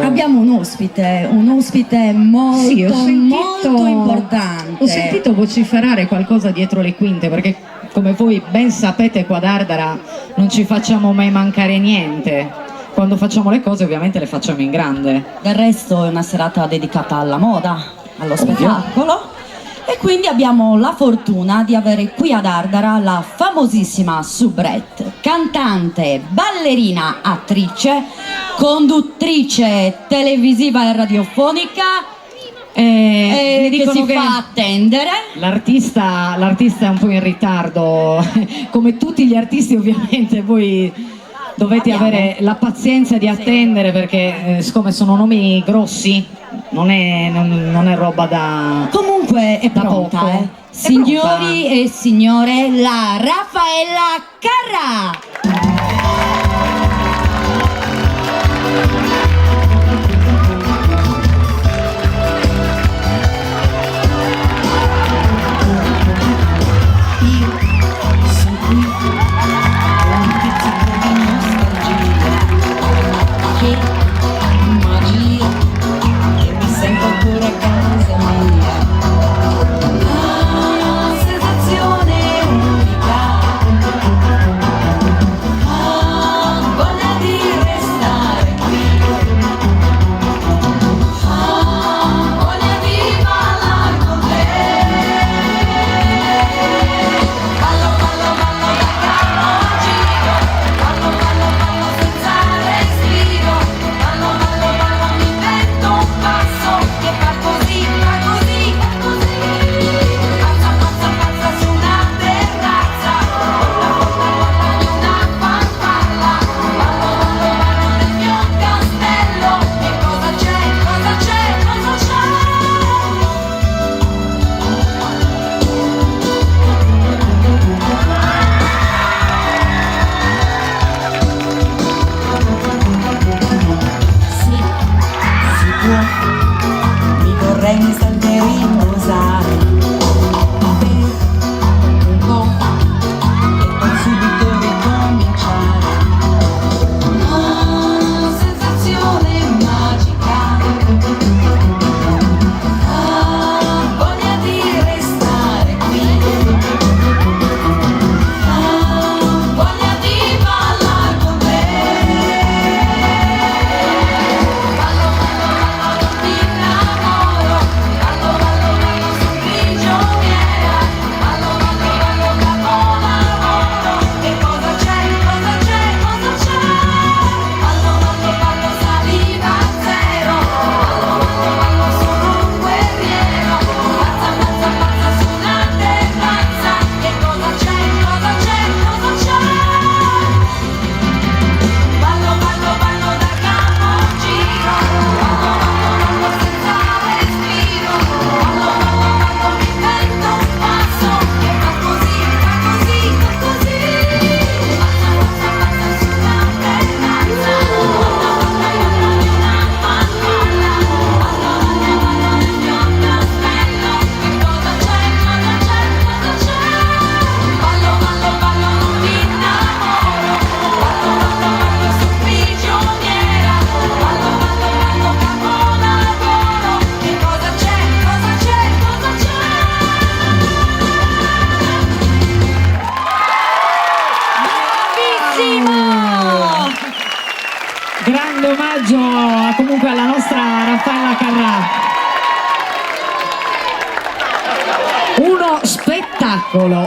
Abbiamo un ospite molto, Sì, molto importante. Ho sentito vociferare qualcosa dietro le quinte, perché come voi ben sapete qua ad Ardara non ci facciamo mai mancare niente. Quando facciamo le cose ovviamente le facciamo in grande. Del resto è una serata dedicata alla moda, allo spettacolo. E quindi abbiamo la fortuna di avere qui ad Ardara la famosissima Soubrette, cantante, ballerina, attrice, conduttrice televisiva e radiofonica che si fa attendere. L'artista è un po' in ritardo, come tutti gli artisti ovviamente voi dovete avere la pazienza di attendere, perché siccome sono nomi grossi non è roba da... Comunque è pronta, poco. Signori e signore, la Raffaella Carrà! Mi vorrei salterino usare un po' e poi subito ricominciare. Ah, sensazione magica, ah, voglia di restare qui, ah, voglia di ballare con te. Grande omaggio comunque alla nostra Raffaella Carrà. Uno spettacolo.